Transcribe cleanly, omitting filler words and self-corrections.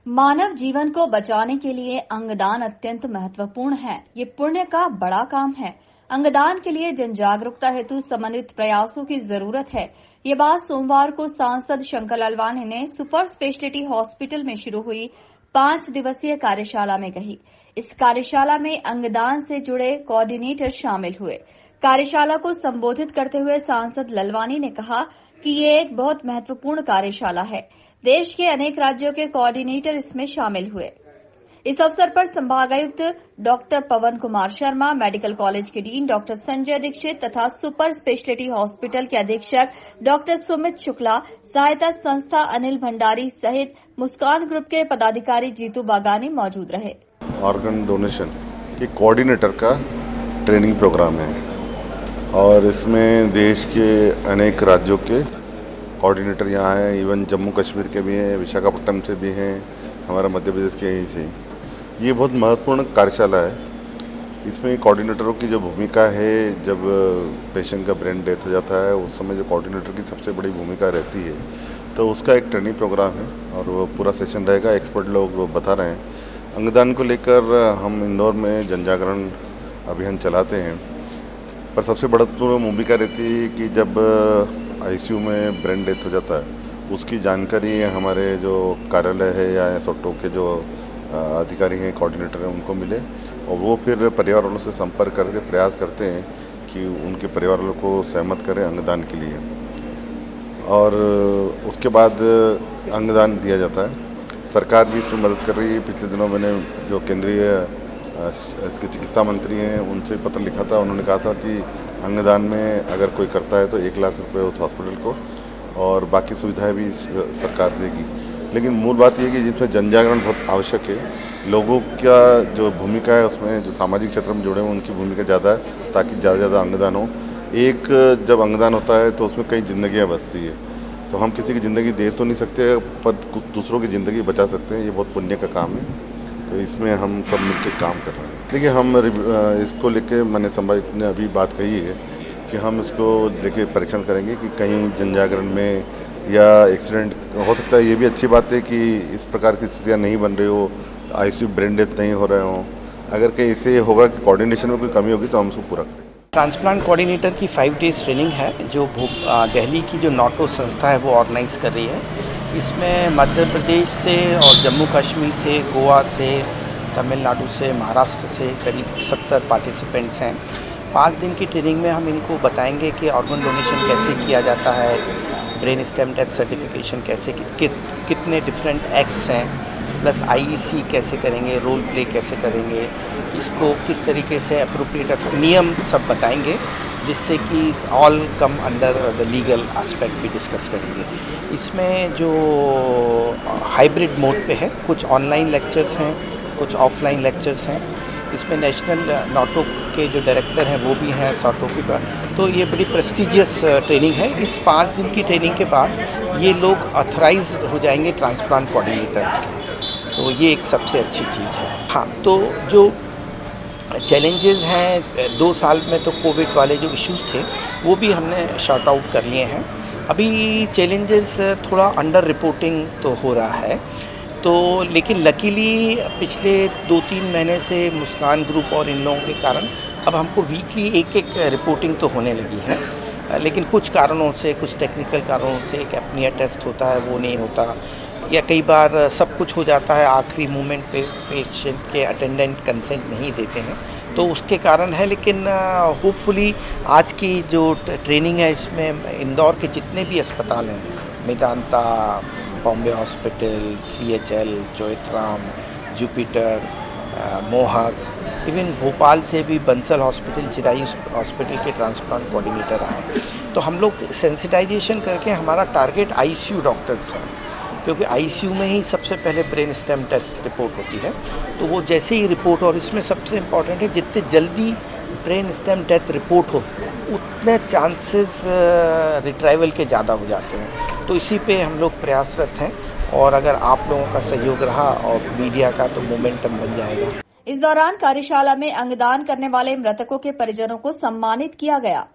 मानव जीवन को बचाने के लिए अंगदान अत्यंत महत्वपूर्ण है। ये पुण्य का बड़ा काम है। अंगदान के लिए जन जागरूकता हेतु समन्वित प्रयासों की जरूरत है। ये बात सोमवार को सांसद शंकर लालवानी ने सुपर स्पेशलिटी हॉस्पिटल में शुरू हुई 5 दिवसीय कार्यशाला में कही। इस कार्यशाला में अंगदान से जुड़े कोऑर्डिनेटर शामिल हुए। कार्यशाला को संबोधित करते हुए सांसद लालवानी ने कहा कि ये एक बहुत महत्वपूर्ण कार्यशाला है। देश के अनेक राज्यों के कोऑर्डिनेटर इसमें शामिल हुए। इस अवसर पर संभागायुक्त डॉक्टर पवन कुमार शर्मा, मेडिकल कॉलेज के डीन डॉक्टर संजय दीक्षित तथा सुपर स्पेशलिटी हॉस्पिटल के अधीक्षक डॉक्टर सुमित शुक्ला, सहायता संस्था अनिल भंडारी सहित मुस्कान ग्रुप के पदाधिकारी जीतू बागानी मौजूद रहे। ऑर्गन डोनेशन के कोऑर्डिनेटर का ट्रेनिंग प्रोग्राम है और इसमें देश के अनेक राज्यों के कोऑर्डिनेटर यहाँ हैं, इवन जम्मू कश्मीर के भी हैं, विशाखापट्टनम से भी हैं, हमारा मध्य प्रदेश के यहीं से। ये बहुत महत्वपूर्ण कार्यशाला है। इसमें कोऑर्डिनेटरों की जो भूमिका है, जब पेशेंट का ब्रेन डेथ हो जाता है उस समय जो कोऑर्डिनेटर की सबसे बड़ी भूमिका रहती है, तो उसका एक ट्रेनिंग प्रोग्राम है और वो पूरा सेशन रहेगा। एक्सपर्ट लोग बता रहे हैं। अंगदान को लेकर हम इंदौर में जन जागरण अभियान चलाते हैं, पर सबसे बड़ा भूमिका रहती है कि जब आईसीयू में ब्रेन डेथ हो जाता है उसकी जानकारी हमारे जो कार्यालय है या एसओटो के जो अधिकारी हैं, कोऑर्डिनेटर हैं, उनको मिले और वो फिर परिवार वालों से संपर्क करके प्रयास करते हैं कि उनके परिवार वालों को सहमत करें अंगदान के लिए और उसके बाद अंगदान दिया जाता है। सरकार भी इसमें मदद कर रही है। पिछले दिनों मैंने जो केंद्रीय इसके चिकित्सा मंत्री हैं उनसे पत्र लिखा था। उन्होंने कहा था कि अंगदान में अगर कोई करता है तो 1 लाख रुपए उस हॉस्पिटल को और बाकी सुविधाएं भी सरकार देगी। लेकिन मूल बात यह कि जिसमें जन जागरण बहुत आवश्यक है। लोगों का जो भूमिका है उसमें जो सामाजिक क्षेत्र में जुड़े हैं उनकी भूमिका ज़्यादा है ताकि ज़्यादा से ज़्यादा अंगदान हो। एक जब अंगदान होता है तो उसमें कई जिंदगियाँ बचती है, तो हम किसी की ज़िंदगी दे तो नहीं सकते पर कुछ दूसरों की ज़िंदगी बचा सकते हैं। ये बहुत पुण्य का काम है, तो इसमें हम सब मिलकर काम कर रहे हैं। देखिए, हम इसको लेके मैंने संभावित ने अभी बात कही है कि हम इसको लेके परीक्षण करेंगे कि कहीं जन जागरण में या एक्सीडेंट हो सकता है। ये भी अच्छी बात है कि इस प्रकार की स्थितियाँ नहीं बन रही हो, आईसीयू ब्रेन डेथ नहीं हो रहे हों। अगर कहीं इससे होगा कि कोऑर्डिनेशन में कोई कमी होगी तो हम उसको पूरा करेंगे। ट्रांसप्लांट कोऑर्डिनेटर की 5 डेज़ ट्रेनिंग है जो दिल्ली की जो नॉटो संस्था है वो ऑर्गेनाइज़ कर रही है। इसमें मध्य प्रदेश से और जम्मू कश्मीर से, गोवा से, तमिलनाडु से, महाराष्ट्र से करीब 70 पार्टिसिपेंट्स हैं। 5 दिन की ट्रेनिंग में हम इनको बताएंगे कि ऑर्गन डोनेशन कैसे किया जाता है, ब्रेन स्टेम डेथ सर्टिफिकेशन कैसे, कितने डिफरेंट एक्ट्स हैं, प्लस आईईसी कैसे करेंगे, रोल प्ले कैसे करेंगे, इसको किस तरीके से अप्रोप्रिएट नियम सब बताएंगे, जिससे कि all come under the legal aspect भी डिस्कस करेंगे। इसमें जो हाइब्रिड मोड पे है, कुछ ऑनलाइन लेक्चर्स हैं, कुछ ऑफलाइन लेक्चर्स हैं। इसमें नेशनल नॉटो के जो डायरेक्टर हैं वो भी हैं सॉटो के बाद। तो ये बड़ी प्रेस्टिजियस ट्रेनिंग है। इस 5 दिन की ट्रेनिंग के बाद ये लोग ऑथराइज हो जाएंगे ट्रांसप्लांट कोऑर्डिनेटर के, तो ये एक सबसे अच्छी चीज़ है। हाँ, तो जो चैलेंजेस हैं 2 साल में, तो कोविड वाले जो इश्यूज़ थे वो भी हमने शॉर्ट आउट कर लिए हैं। अभी चैलेंजेस थोड़ा अंडर रिपोर्टिंग तो हो रहा है, तो लेकिन लकीली पिछले 2-3 महीने से मुस्कान ग्रुप और इन लोगों के कारण अब हमको वीकली एक रिपोर्टिंग तो होने लगी है। लेकिन कुछ कारणों से, कुछ टेक्निकल कारणों से एक एपनिया टेस्ट होता है वो नहीं होता, या कई बार सब कुछ हो जाता है आखिरी मोमेंट पे पेशेंट के अटेंडेंट कंसेंट नहीं देते हैं, तो उसके कारण है। लेकिन होपफुली आज की जो ट्रेनिंग है इसमें इंदौर के जितने भी अस्पताल हैं, Medanta, Bombay hospital, CHL, Choithram, Jupiter, मोहक, इवन भोपाल से भी बंसल हॉस्पिटल, चिराई हॉस्पिटल के ट्रांसप्लांट कोऑर्डिनेटर आए। तो हम लोग सेंसिटाइजेशन करके, हमारा टारगेट आईसीयू डॉक्टर्स हैं, क्योंकि आईसीयू में ही सबसे पहले ब्रेन स्टेम डेथ रिपोर्ट होती है। तो वो जैसे ही रिपोर्ट, और इसमें सबसे इम्पॉर्टेंट है जितने जल्दी ब्रेन स्टेम डेथ रिपोर्ट हो उतने चांसेस रिट्राइवल के ज़्यादा हो जाते हैं। तो इसी पे हम लोग प्रयासरत हैं और अगर आप लोगों का सहयोग रहा और मीडिया का, तो मोमेंटम बन जाएगा। इस दौरान कार्यशाला में अंगदान करने वाले मृतकों के परिजनों को सम्मानित किया गया।